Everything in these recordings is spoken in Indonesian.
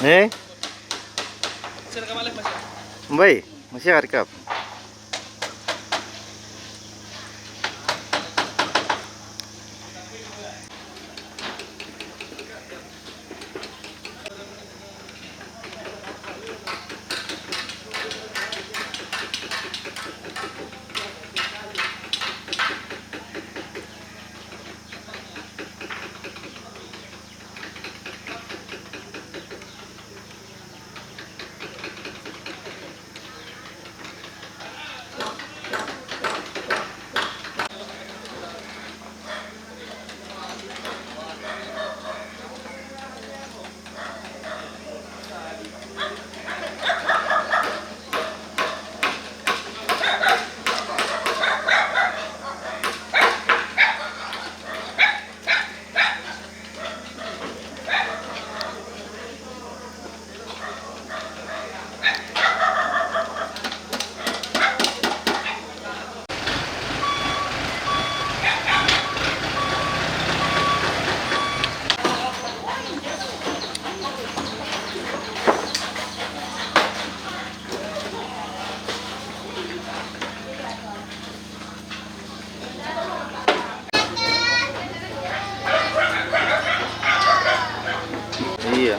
Eh? Mbay, masih rekap. Iya.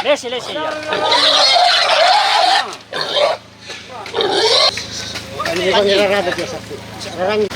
Lesi, lesi ya. Ini kan rara dia satu. Rarang.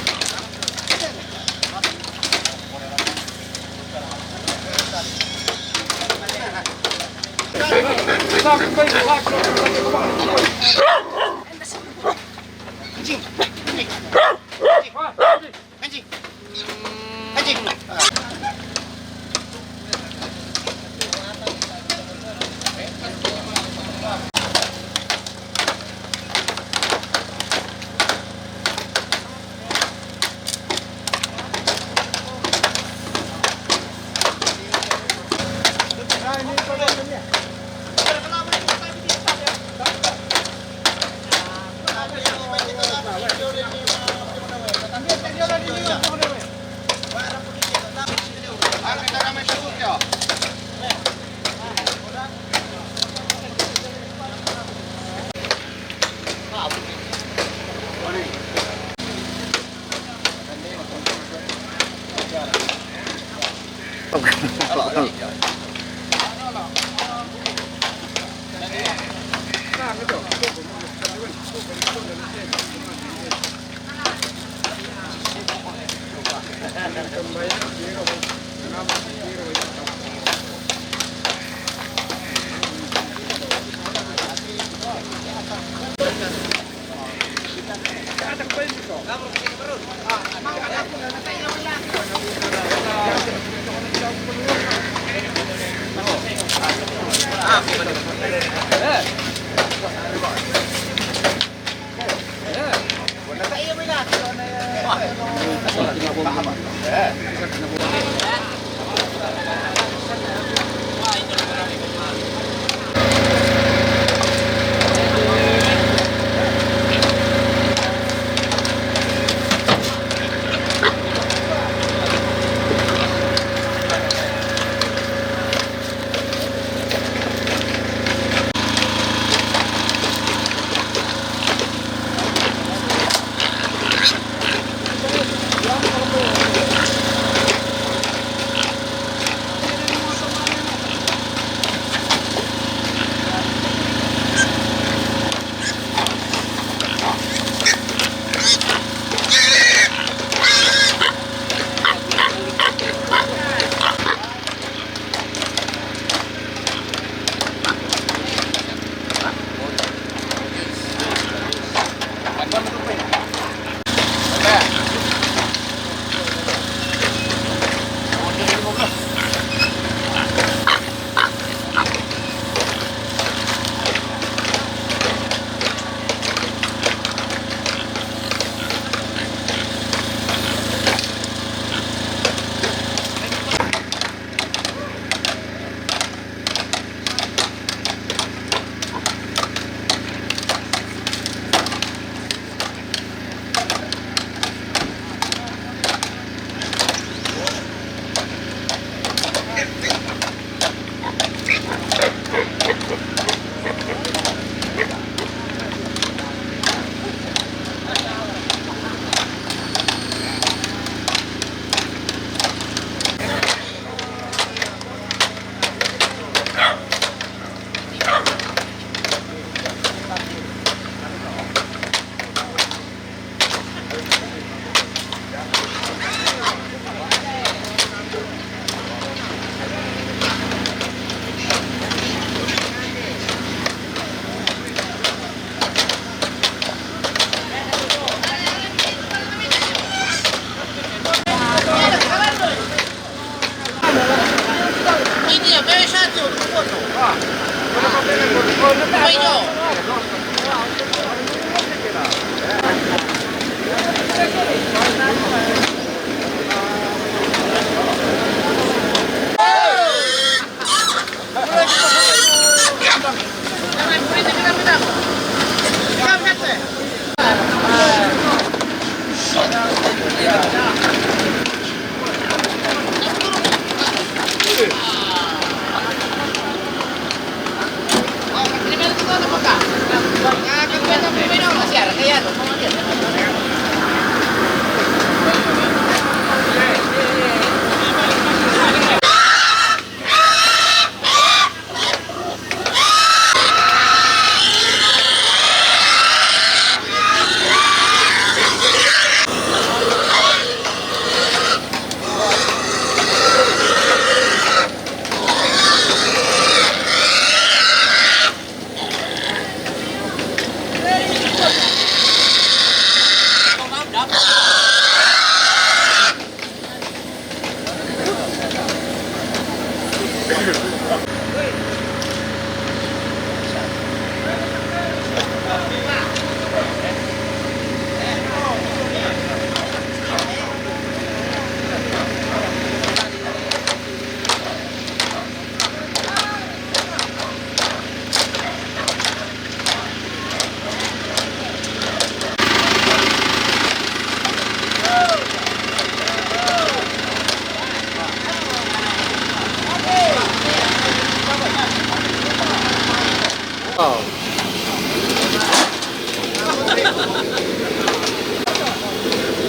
Oh.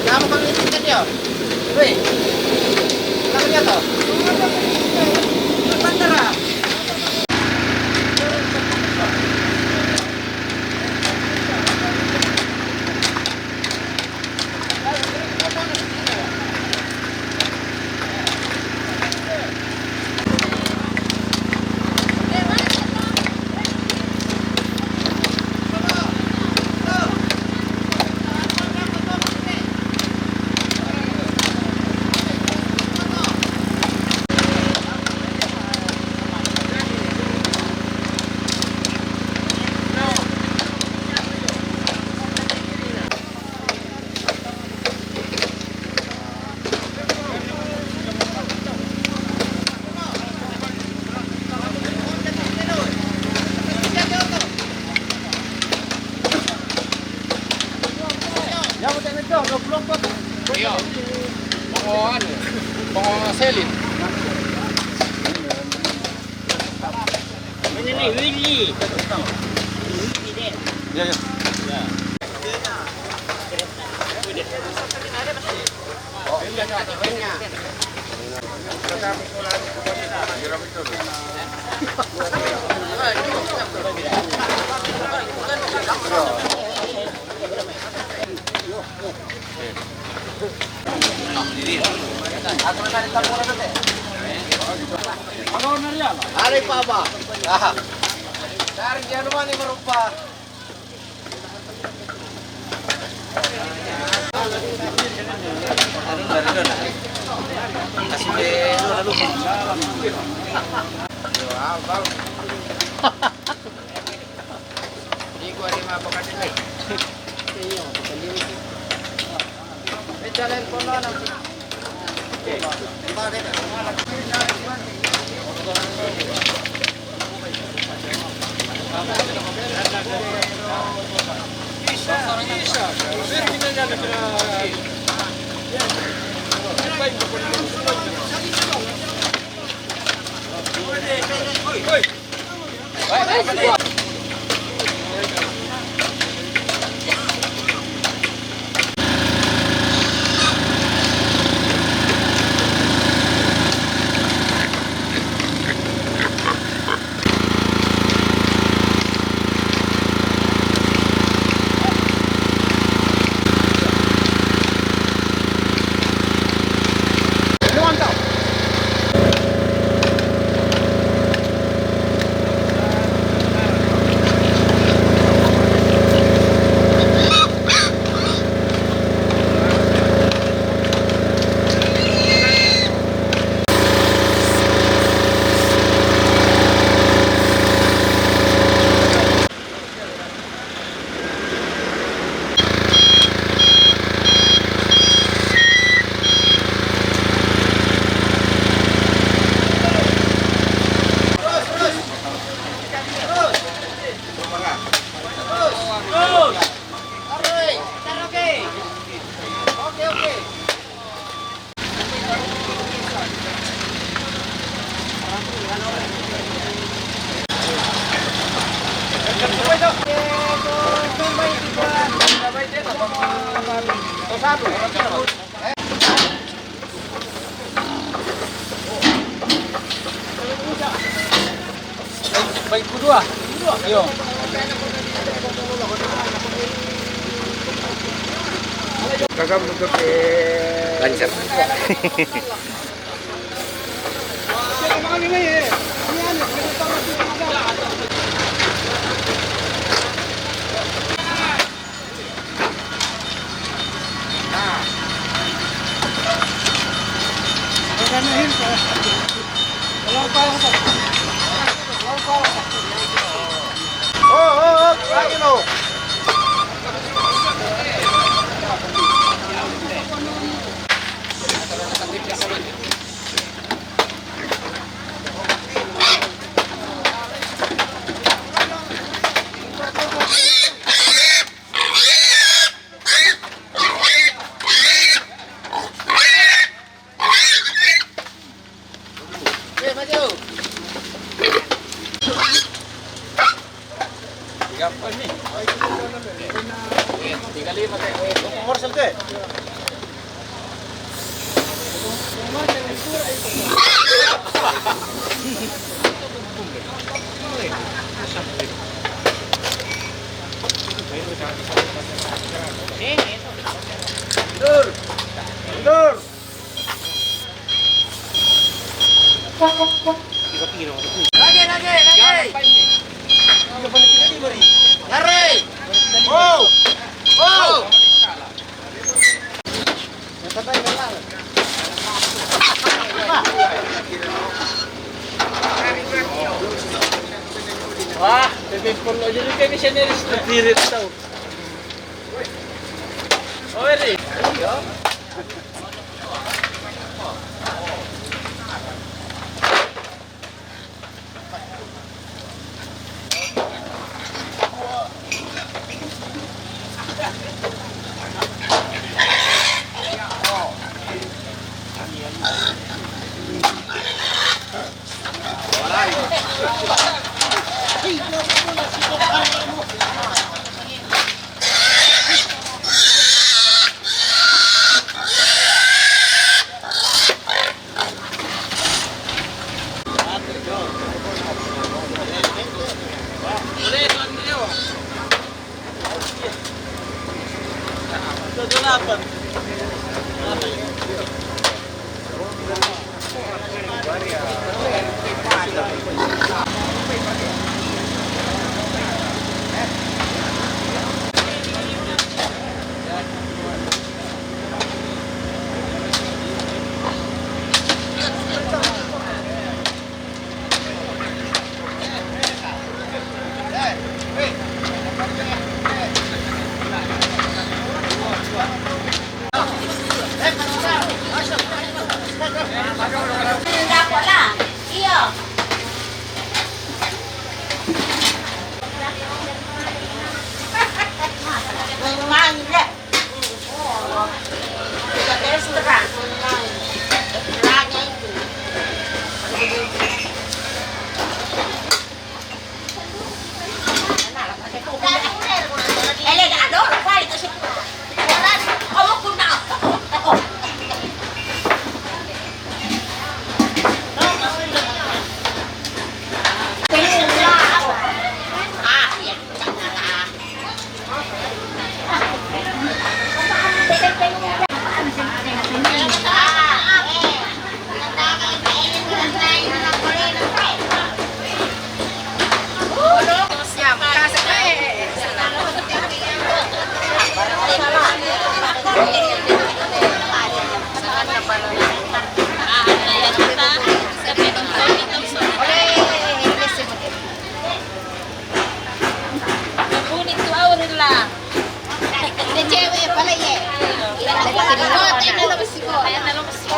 Kamu kang itingan niyo. Uy. Kamu niya to. Pantara. Iya. Mau anu, mau selin. Ini nih Willy. Ya, ya. Hari pa ba? Dari dia naman ni merupa. Di gua di mana pakai ini? Iya, jalan kono nanti. Baik kedua. Yo. Kakak untuk Lancar. lagi lo. Komersial deh. Mundur. Lagi. Lari. Oh. Wah, bebek polo jadi kayak missionaries na pirit daw. Oh, really?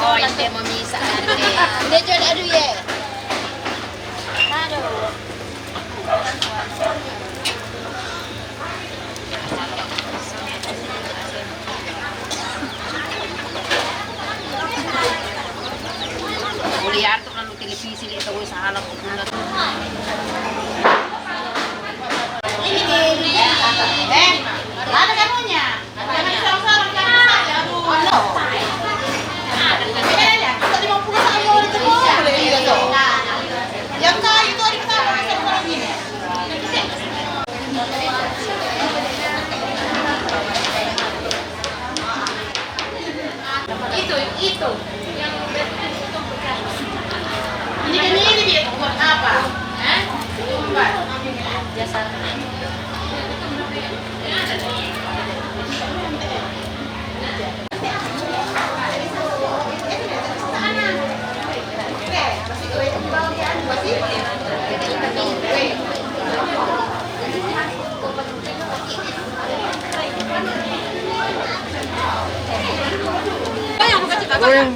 Oh, hindi mo misa. Hindi, John, ano yan? Ulihan to lang televisi dito sa halang ulat. Ano ka mo niya? Oh, yang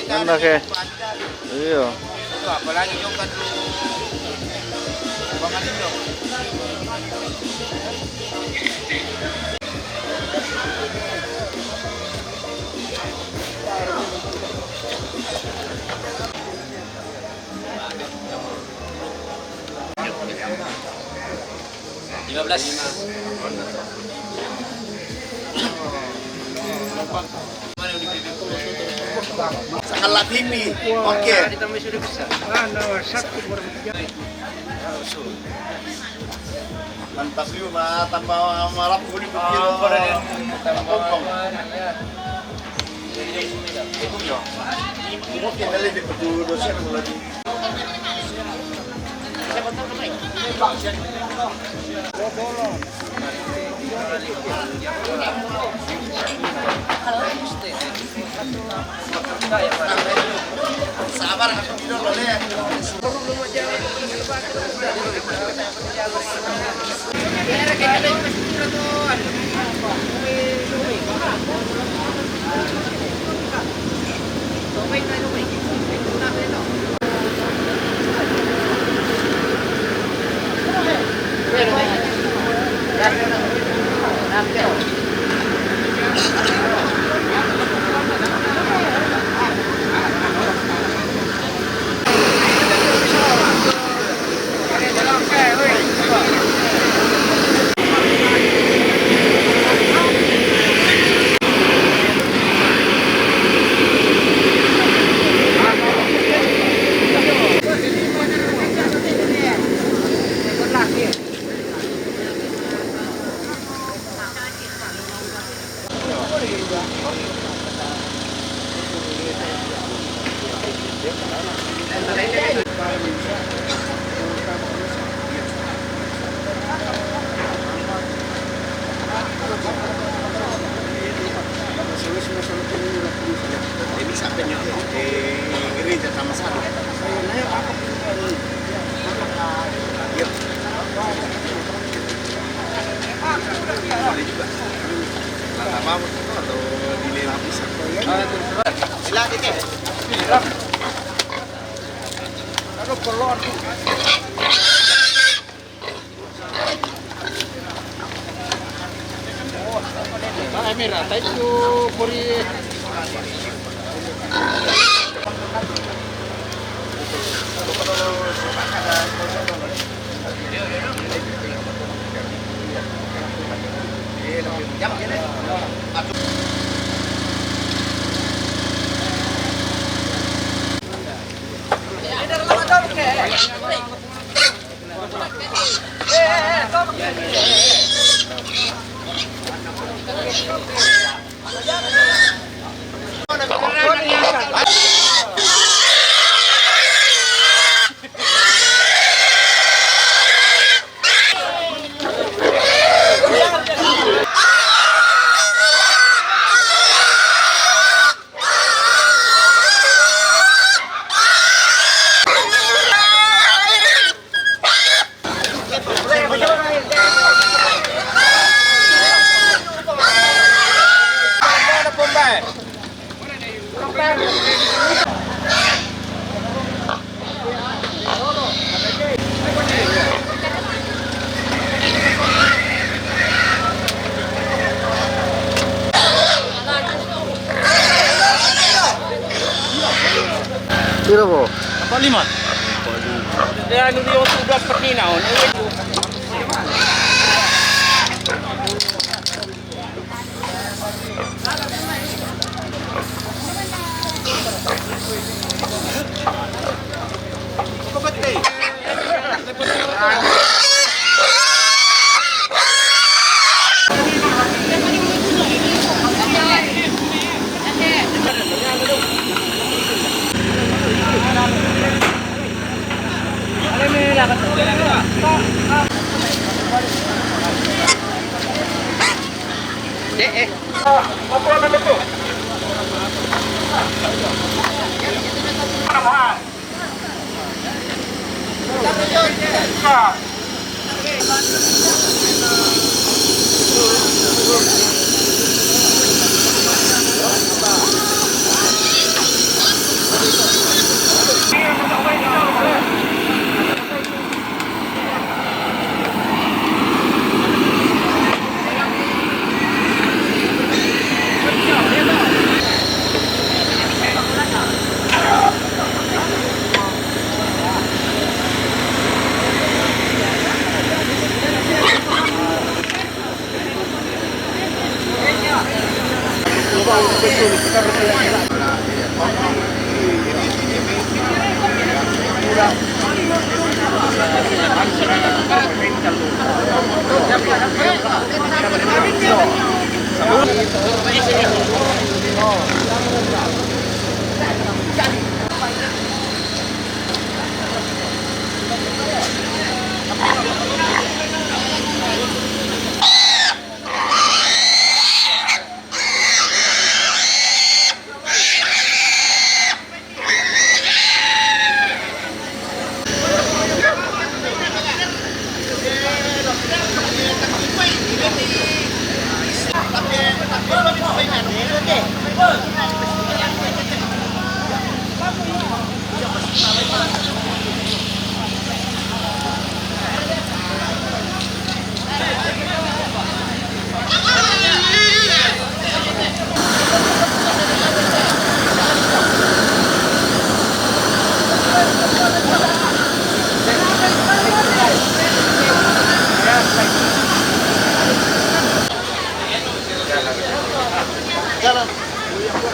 enak ya. Iya. Apalagi yung kan bangan dong. Sangat tinggi. Oke. Mantap juga, tambah malap gue dipikir. Mungkin kali di betul dosen lagi. Sabar aku tidur boleh. Gereja sama satu. Apa atau dilapis? Silakan deh. Kalau pelon. Oh, merah. Thank you, Puri. Piro po? Apa 5? Kaya ano yung sugat pati na.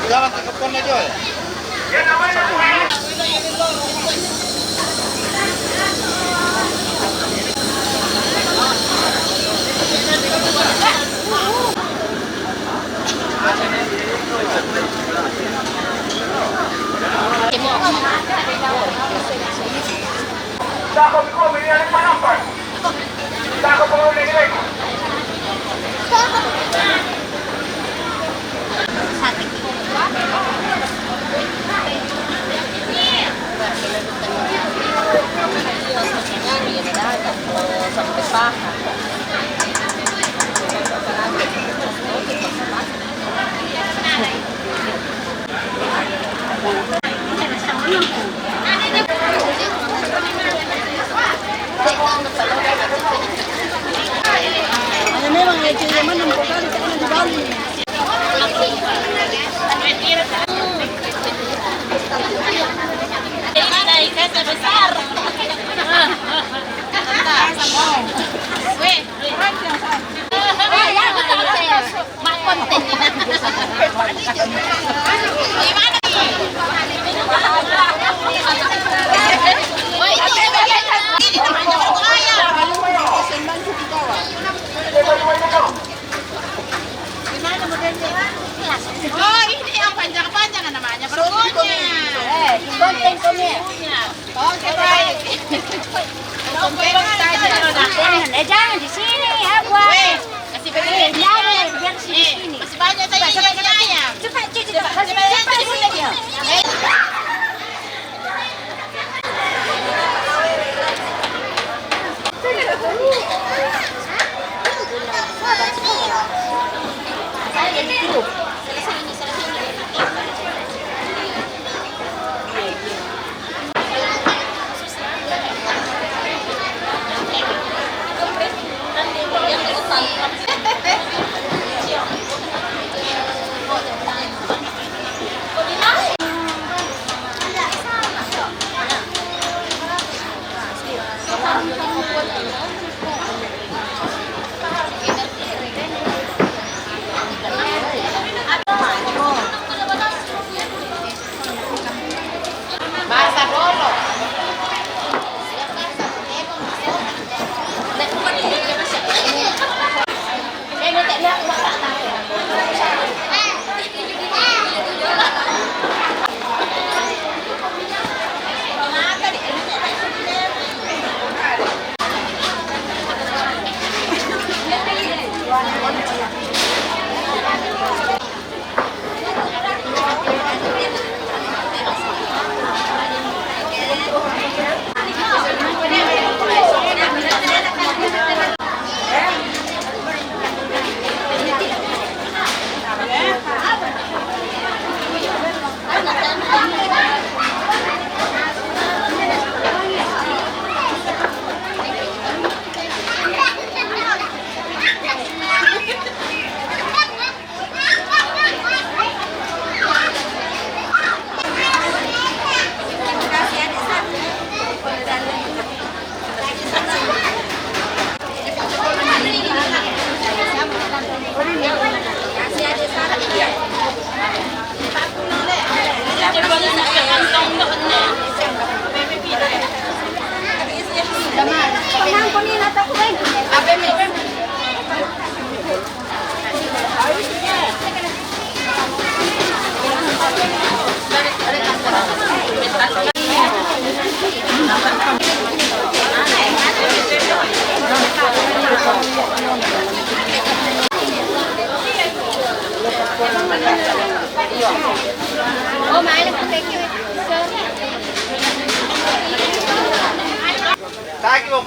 Jalan ke depan aja ya. Sampai paha. Ano memang ya ciri mana bukan karena di Bali. Ini ikan besar. Weh, mak konten gimana nih? Gimana modelnya? Oh, ini yang panjang-panjang namanya bergonya. Konten punya. Oke, baik. Jangan di sini ya, buat. Kasih banyak biar di sini. Masih banyak tadi ayam. Cepat, cepat di sini dia.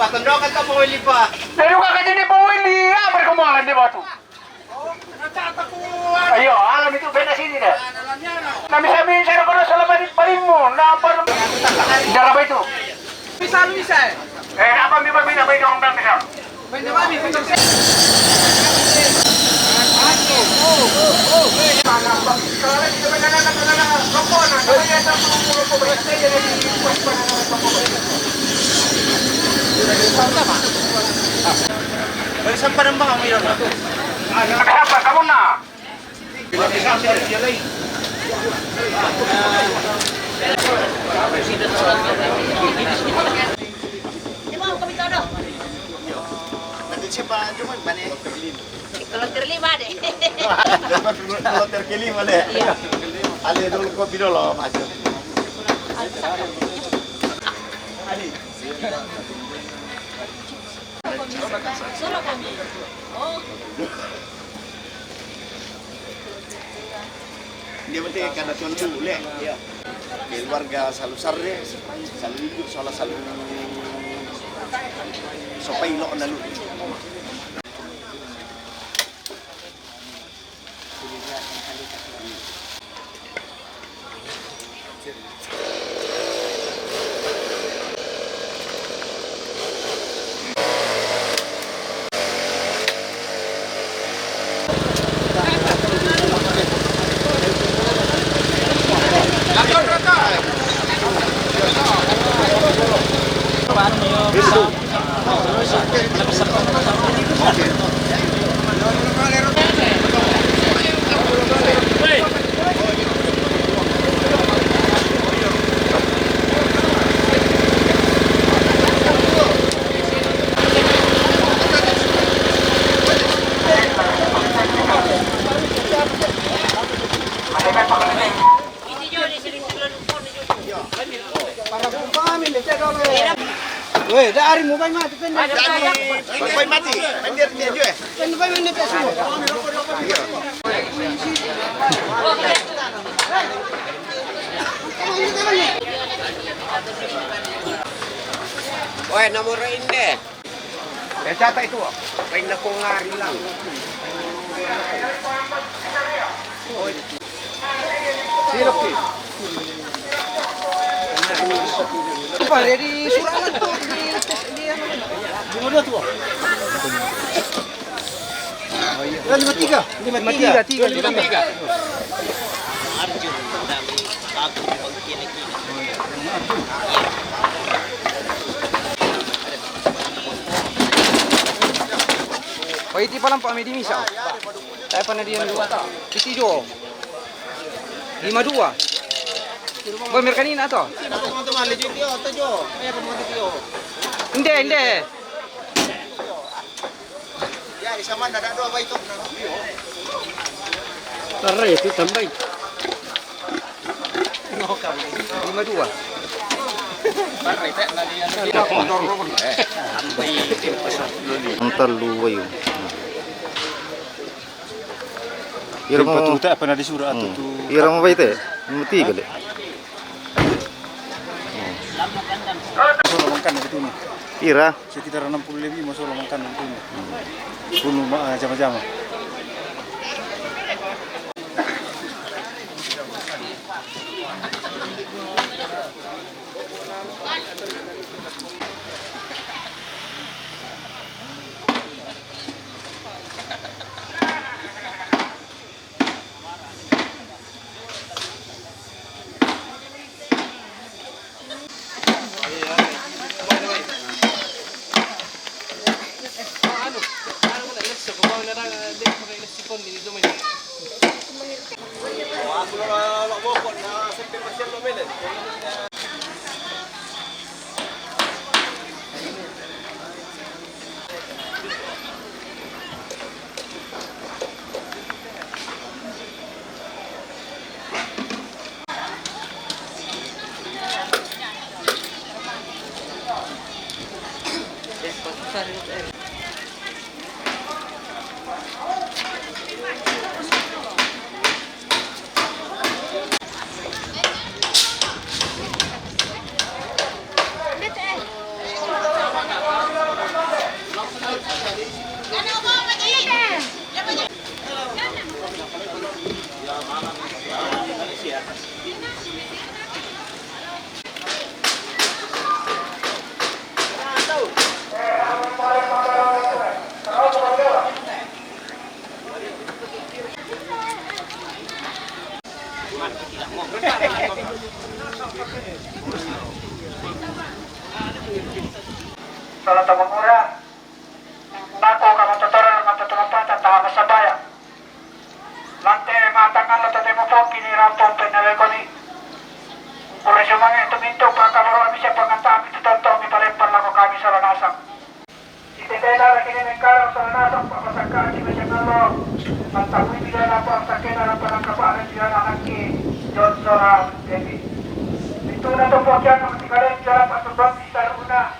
Tundukan ka mo, Willie pa. Pero ka kasi ni Pawili, apa kemalan di batu? Ayo, alam itu beda sini dah. Kami saya kalau selama di parimu, apa? Darah apa itu? Bisa. Apa bina bayi dong bang misal? Balisan pa ng mga mayroon na. Apa kamu nak? Di ba, kami todo? Nandun siya pa, Juman, ba niya? Kalau terlima deh. Kalau terkelima deh. Ali dulu kopi dulu, Mas. Solo kami. Oh. Dia penting karena tuan bule. Keluarga selalu sarre, selalu hidup soalnya selalu sopai lo nalu. Weh, dah hari mobile mati kan? Bapak mati, mandir dia juga. Kan mobile mana tak semua? Woi, nomor ini. Ya catat itu. Paling nak ngari lang. Silok. Apa dari Suralan tuh di mana tuh? Oh iya. 53. Oh itu palang Pak Medi Misa. Saya pernah dia dua. Itu jo. 52. Boy merkanina to. Teman-teman legit dia atau jo. Ayah teman dia. Inde. Ya, di sana ada dua bayi tu. Tarai itu tambah. 52. Antar luwa yun. Irama patuta apa nadi surah tu tu. Irama ba ite? Muti kali. Solo makan itu ni. Ira. Sekitar 60 lebih masuk makan itu ni. Puluh jama-jama. Salah tamang mura. Nako ka matataran ng matatamapatan taha masabaya. Lante matangan lo tatay mo po kinirampong pinaway ko ni. Ora siya mga tuminto pa kabaroan mi siya pangantami tutanto mi palempar lang ko kami sa lanasang. Ititay na kinining karang sa lanasang papasagkaan si Mesya Ngalo. Pagtakoy bila na po ang sakina ng panangkapaanan sila na hangki Johnson David. Ito na to po dyan ang tigaren dyan pasubang sa runa.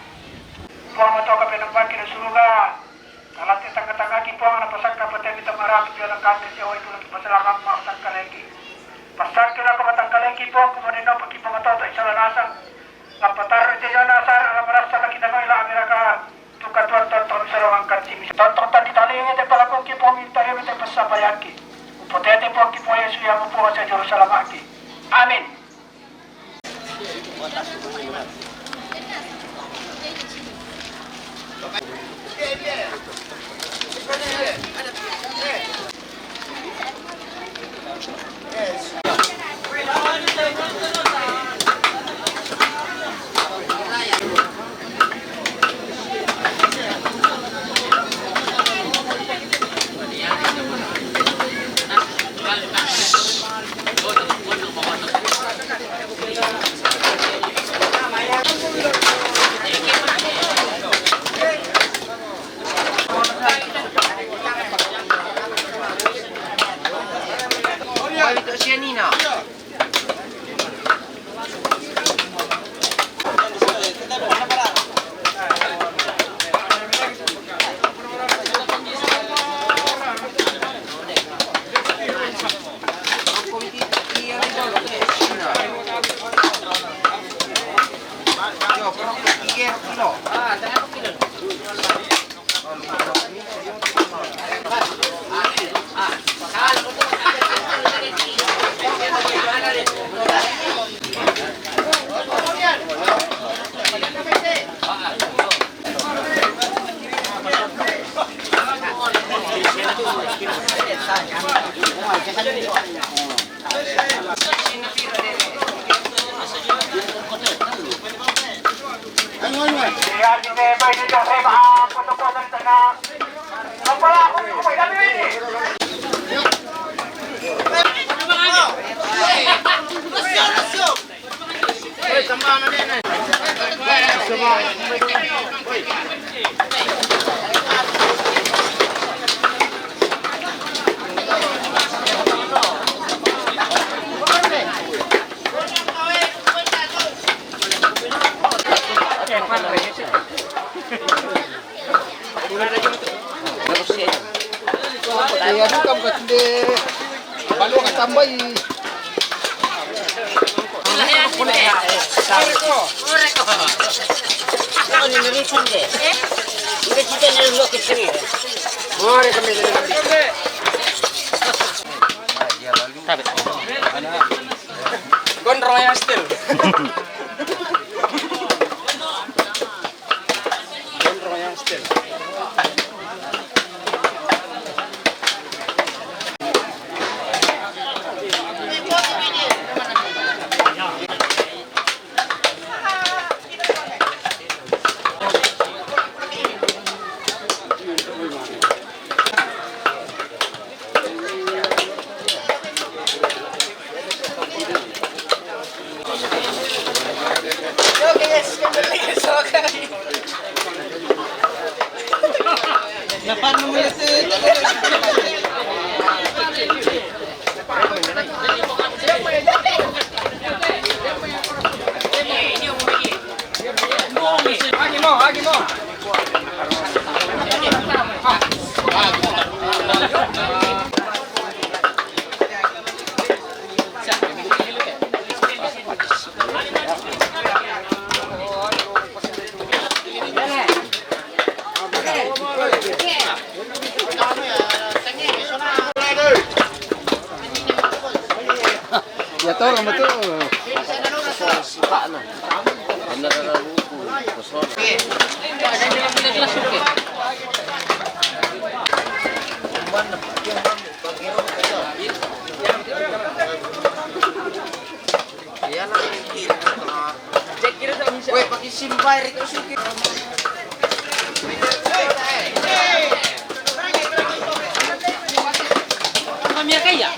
Puang mo to ka pinampan kinasuruga. Alati tangga-tangga ki puang napasag ka pati mitang marami dyan ang kantin siya oy kulang pasalamang mausang kalengki. Pasag kila ka matang kalengki puang kumanino pagkipang atoto isa lanasang. Napatar ito dyan asar ang marasa lagi na ila Amerika. Tukatuan tonton sa rawang kansimis. Tonton tadi talingan ito pala kong kipong intayo ito pasabayan ki. Upotete po ki po Yesu yang po sa Jerusalem aki. Amin. Kaya suka buka cende balu ka tambay. Gondrong yang still. Gondrong yang still. Ya tau orang betul. Iya lah. Simpai Riko Suki. Kamera kaya?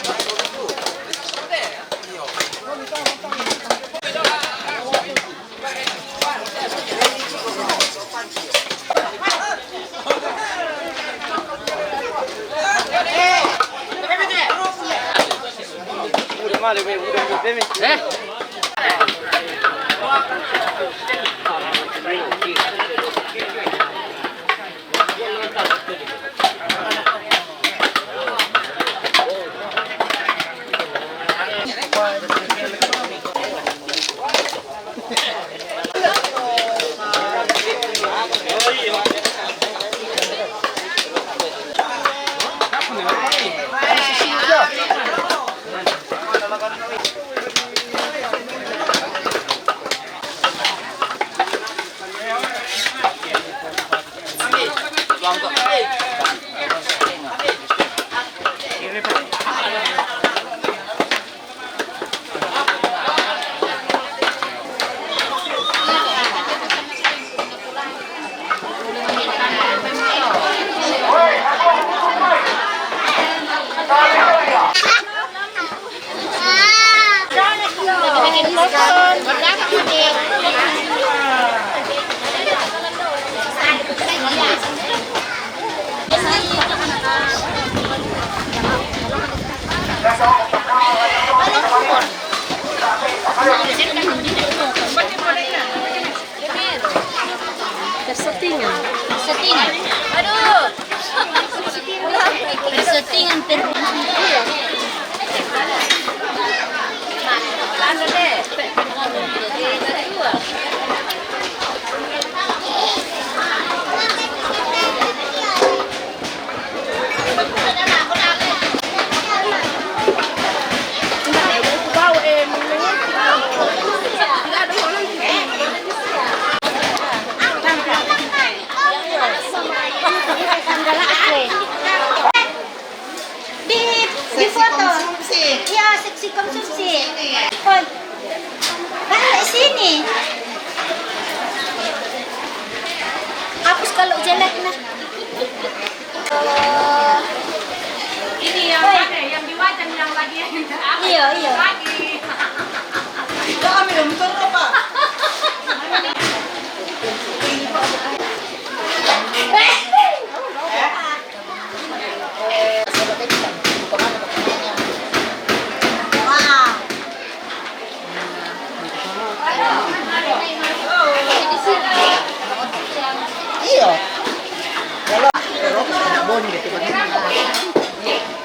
Settingan. Aduh. Settingan Mana deh? Di foto. Iya, seksi konsumsi. Hoy. Balik sini. Hapus kalau jelek nah. Ini yang mana? Yang di wajan yang lagi Iya. Kami dong motor apa?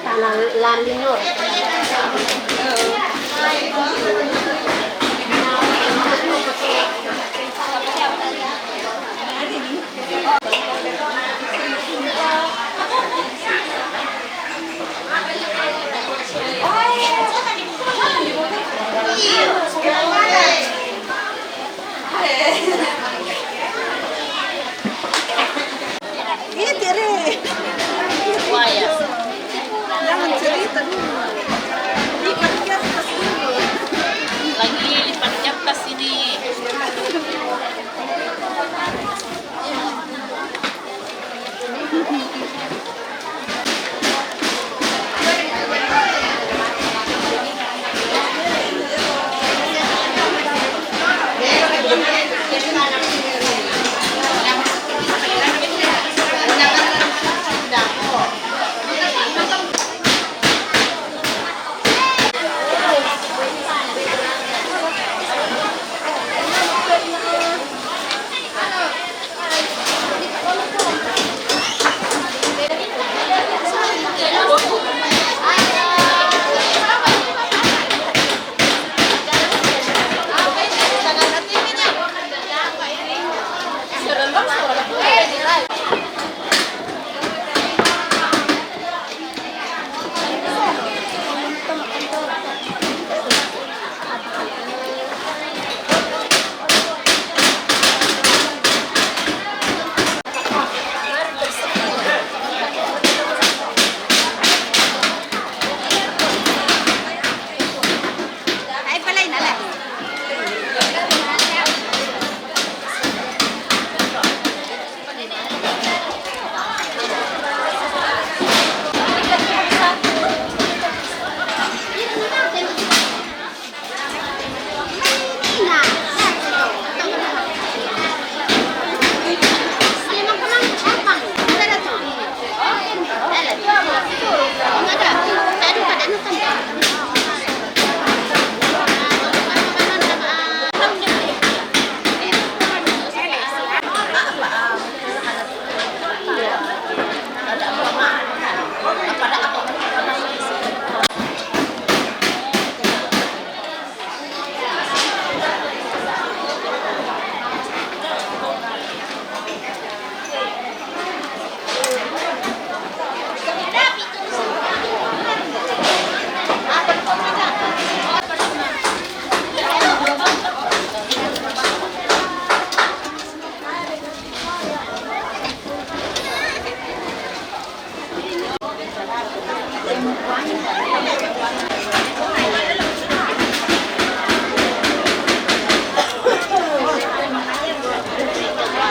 Tanah Lalinur. Jangan cerita dulu.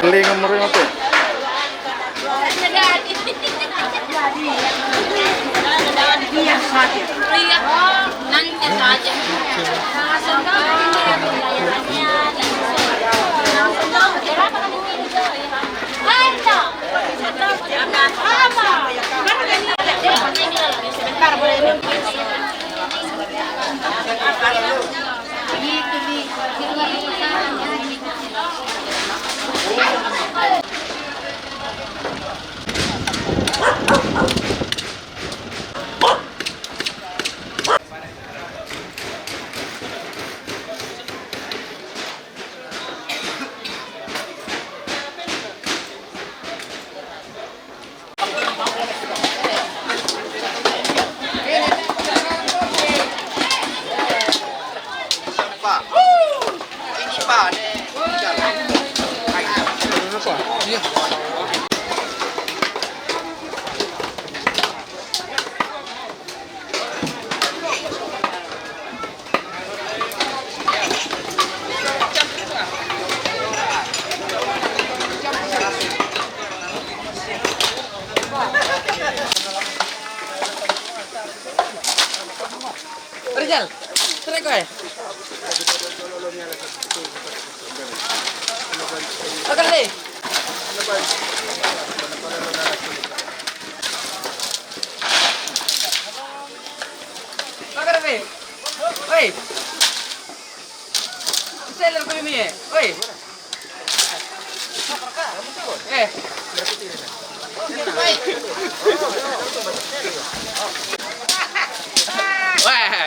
Beli nomornya apa? Nanti saja. Sebentar boleh. Rizal, tarik kowe. Oke deh. Oke deh. Oi. Seller ko mi eh. Oi. Eh. Weh.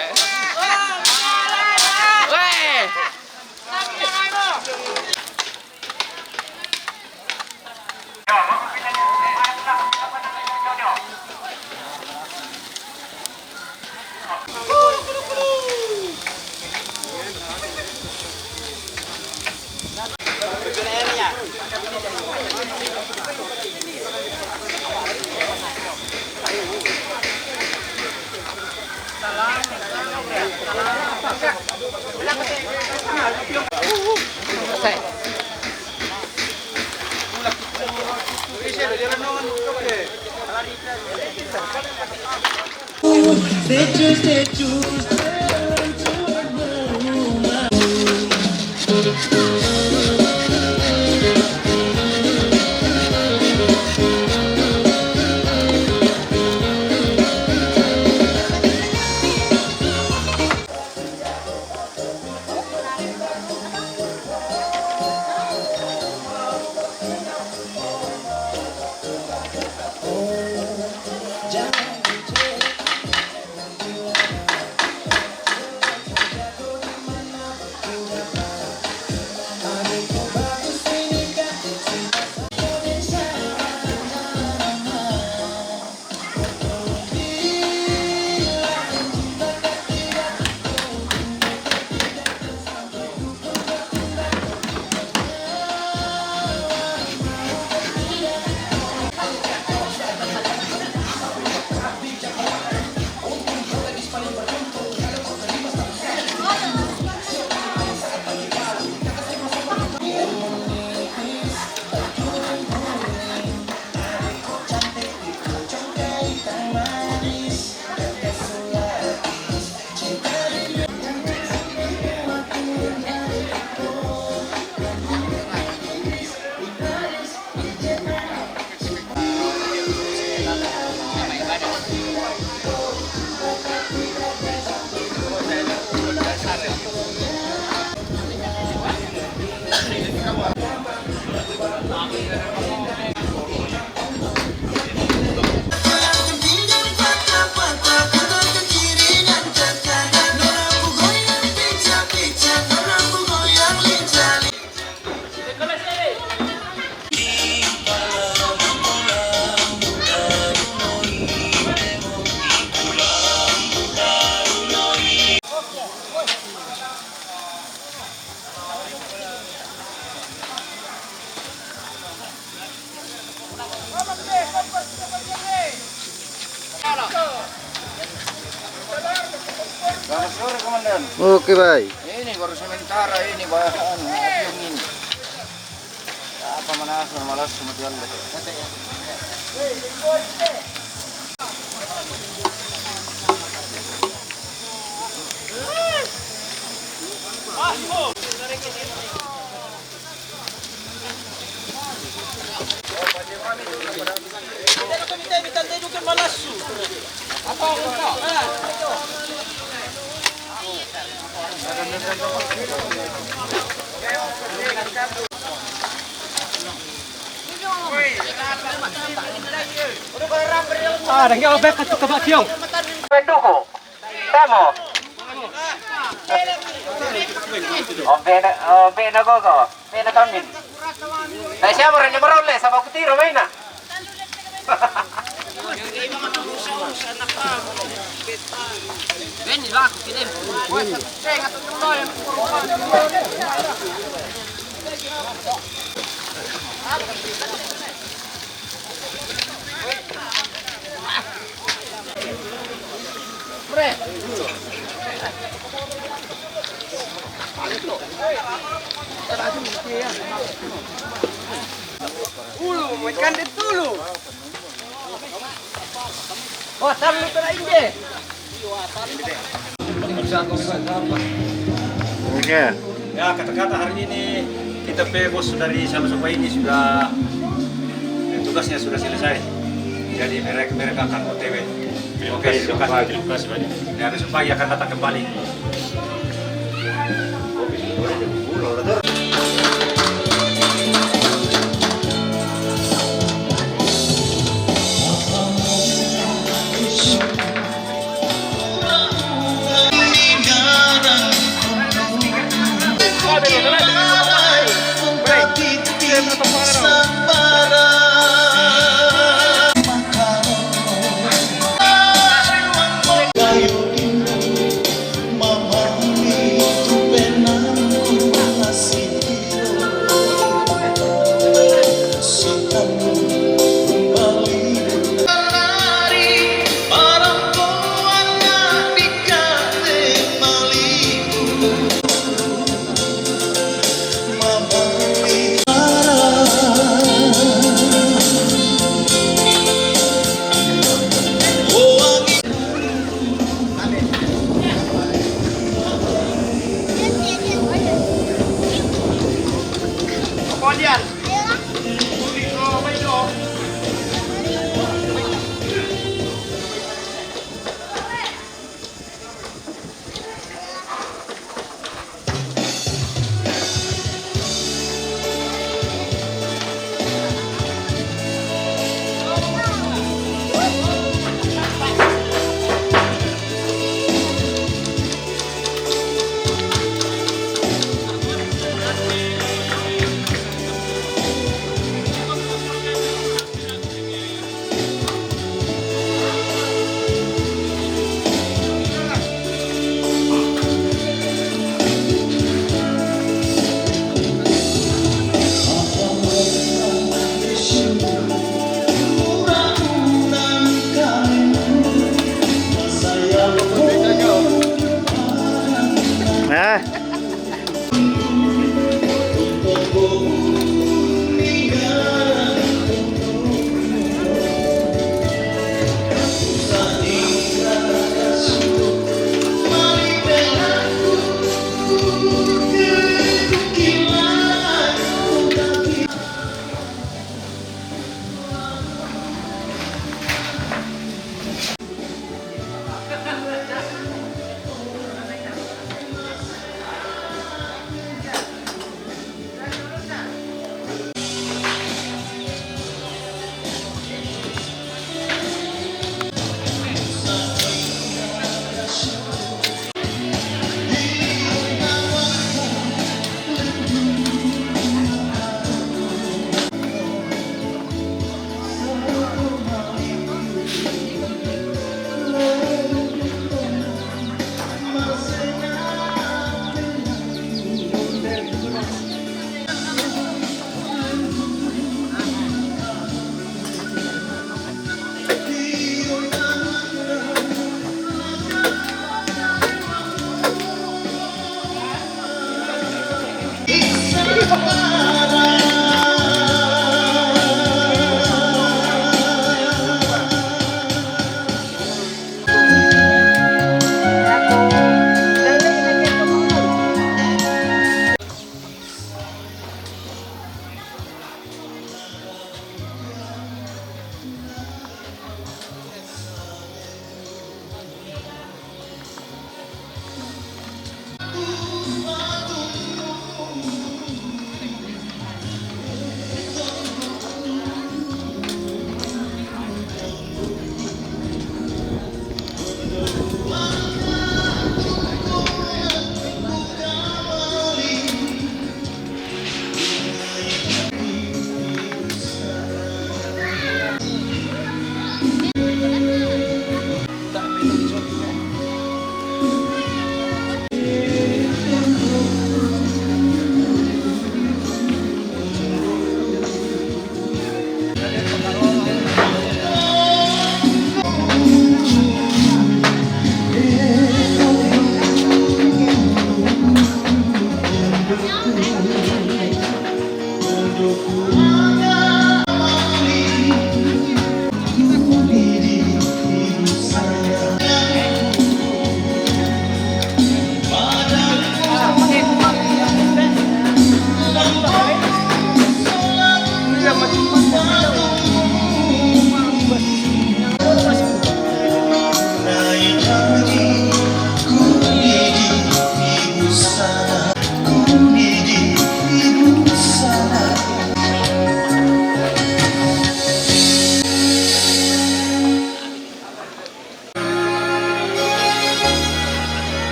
Selamat sore, Komandan. Oke, baik. Ini baru sementara ini bahan yang ini. Apa malas kemudian Penduko. Kamu. Bena gogo. Bena tamin. Dai siamo rene barolle sa ba kutiro maina. Veni, va, che devi. Ikan di dulu. Oh, taruh ke ini. Oke. ya kata-kata hari ini kita bebas dari sama-sama ini sudah tugasnya sudah selesai. Jadi mereka akan OTW. Oke, terima kasih banyak. Ya, besok pagi akan datang kembali. Mama itu penangku masih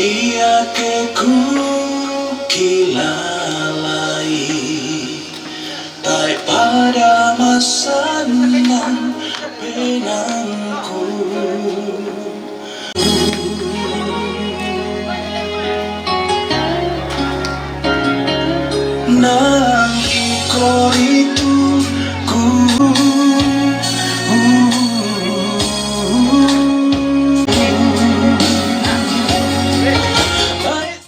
Dia ke ku kilalai Tai pada masa nan benang